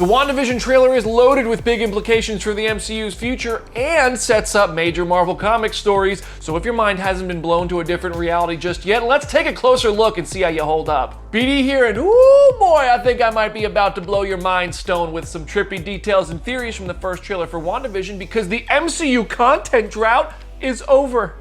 The WandaVision trailer is loaded with big implications for the MCU's future and sets up major Marvel Comics stories, so if your mind hasn't been blown to a different reality just yet, let's take a closer look and see how you hold up. BD here, and ooh boy, I think I might be about to blow your mind stone with some trippy details and theories from the first trailer for WandaVision, because the MCU content drought is over.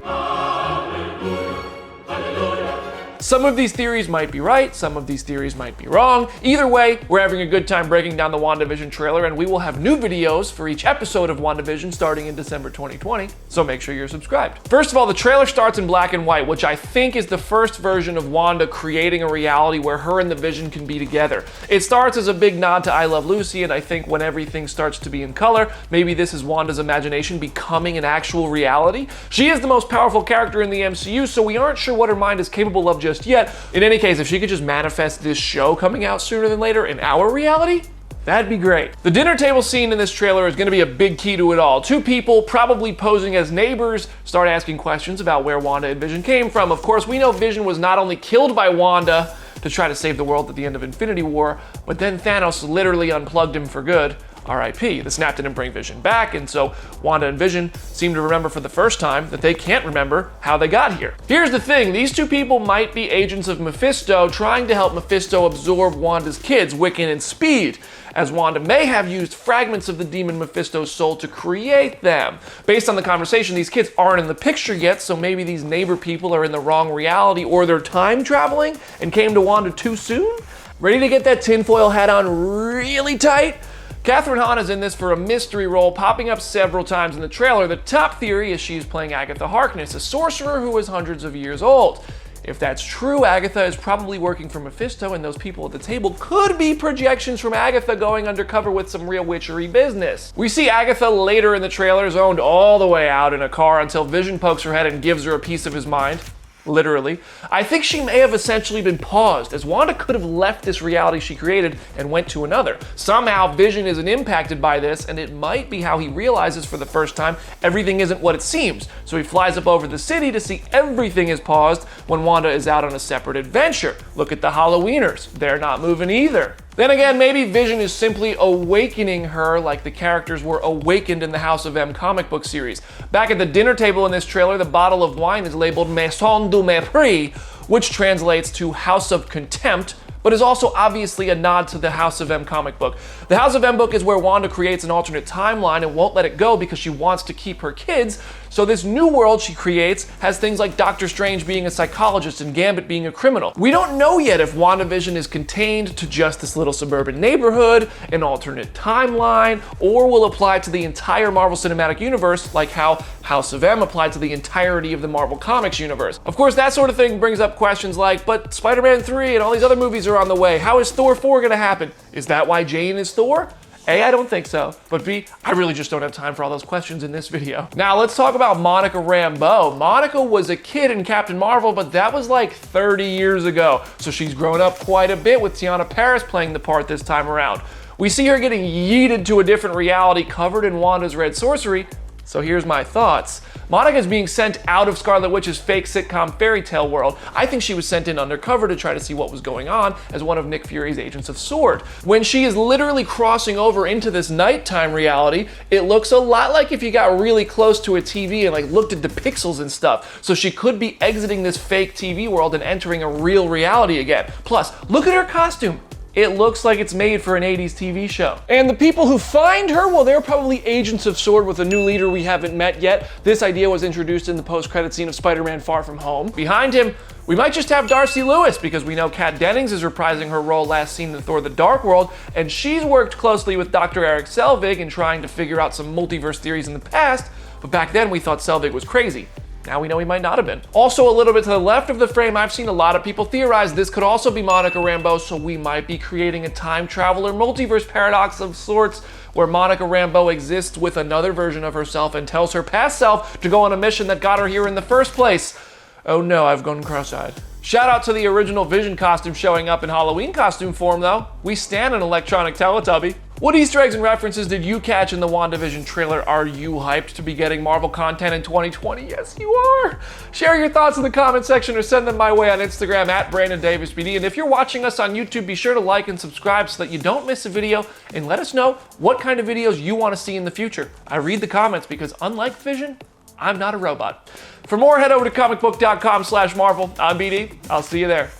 Some of these theories might be right, some of these theories might be wrong. Either way, we're having a good time breaking down the WandaVision trailer, and we will have new videos for each episode of WandaVision starting in December 2020, so make sure you're subscribed. First of all, the trailer starts in black and white, which I think is the first version of Wanda creating a reality where her and the Vision can be together. It starts as a big nod to I Love Lucy, and I think when everything starts to be in color, maybe this is Wanda's imagination becoming an actual reality. She is the most powerful character in the MCU, so we aren't sure what her mind is capable of just yet. In any case, if she could just manifest this show coming out sooner than later in our reality, that'd be great. The dinner table scene in this trailer is going to be a big key to it all. Two people, probably posing as neighbors, start asking questions about where Wanda and Vision came from. Of course, we know Vision was not only killed by Wanda to try to save the world at the end of Infinity War, but then Thanos literally unplugged him for good. R.I.P. The snap didn't bring Vision back, and so Wanda and Vision seem to remember for the first time that they can't remember how they got here. Here's the thing, these two people might be agents of Mephisto trying to help Mephisto absorb Wanda's kids, Wiccan and Speed, as Wanda may have used fragments of the demon Mephisto's soul to create them. Based on the conversation, these kids aren't in the picture yet, so maybe these neighbor people are in the wrong reality, or they're time traveling and came to Wanda too soon? Ready to get that tinfoil hat on really tight? Catherine Hahn is in this for a mystery role, popping up several times in the trailer. The top theory is she's playing Agatha Harkness, a sorcerer who is hundreds of years old. If that's true, Agatha is probably working for Mephisto, and those people at the table could be projections from Agatha going undercover with some real witchery business. We see Agatha later in the trailer zoned all the way out in a car until Vision pokes her head and gives her a piece of his mind. Literally. I think she may have essentially been paused, as Wanda could have left this reality she created and went to another. Somehow Vision isn't impacted by this, and it might be how he realizes for the first time everything isn't what it seems. So he flies up over the city to see everything is paused when Wanda is out on a separate adventure. Look at the Halloweeners. They're not moving either. Then again, maybe Vision is simply awakening her like the characters were awakened in the House of M comic book series. Back at the dinner table in this trailer, the bottle of wine is labeled Maison du Mépris, which translates to House of Contempt, but is also obviously a nod to the House of M comic book. The House of M book is where Wanda creates an alternate timeline and won't let it go because she wants to keep her kids, so this new world she creates has things like Doctor Strange being a psychologist and Gambit being a criminal. We don't know yet if WandaVision is contained to just this little suburban neighborhood, an alternate timeline, or will apply to the entire Marvel Cinematic Universe like how House of M applied to the entirety of the Marvel Comics universe. Of course, that sort of thing brings up questions like, but Spider-Man 3 and all these other movies are on the way. How is Thor 4 gonna happen? Is that why Jane is Thor? A, I don't think so, but B, I really just don't have time for all those questions in this video. Now let's talk about Monica Rambeau. Monica was a kid in Captain Marvel, but that was like 30 years ago, so she's grown up quite a bit with Tiana Paris playing the part this time around. We see her getting yeeted to a different reality covered in Wanda's red sorcery, so here's my thoughts. Monica's being sent out of Scarlet Witch's fake sitcom fairy tale world. I think she was sent in undercover to try to see what was going on as one of Nick Fury's agents of S.W.O.R.D. When she is literally crossing over into this nighttime reality, it looks a lot like if you got really close to a TV and like looked at the pixels and stuff. So she could be exiting this fake TV world and entering a real reality again. Plus, look at her costume. It looks like it's made for an 80s TV show. And the people who find her, well, they're probably agents of S.W.O.R.D. with a new leader we haven't met yet. This idea was introduced in the post-credit scene of Spider-Man Far From Home. Behind him, we might just have Darcy Lewis, because we know Kat Dennings is reprising her role last seen in Thor the Dark World, and she's worked closely with Dr. Eric Selvig in trying to figure out some multiverse theories in the past, but back then we thought Selvig was crazy. Now we know he might not have been. Also, a little bit to the left of the frame, I've seen a lot of people theorize this could also be Monica Rambeau, so we might be creating a time travel or multiverse paradox of sorts, where Monica Rambeau exists with another version of herself and tells her past self to go on a mission that got her here in the first place. Oh no, I've gone cross-eyed. Shout out to the original Vision costume showing up in Halloween costume form though. We stan an electronic Teletubby. What Easter eggs and references did you catch in the WandaVision trailer? Are you hyped to be getting Marvel content in 2020? Yes, you are! Share your thoughts in the comment section or send them my way on Instagram at BrandonDavisBD. And if you're watching us on YouTube, be sure to like and subscribe so that you don't miss a video, and let us know what kind of videos you want to see in the future. I read the comments because unlike Vision, I'm not a robot. For more, head over to Comicbook.com/Marvel. I'm BD. I'll see you there.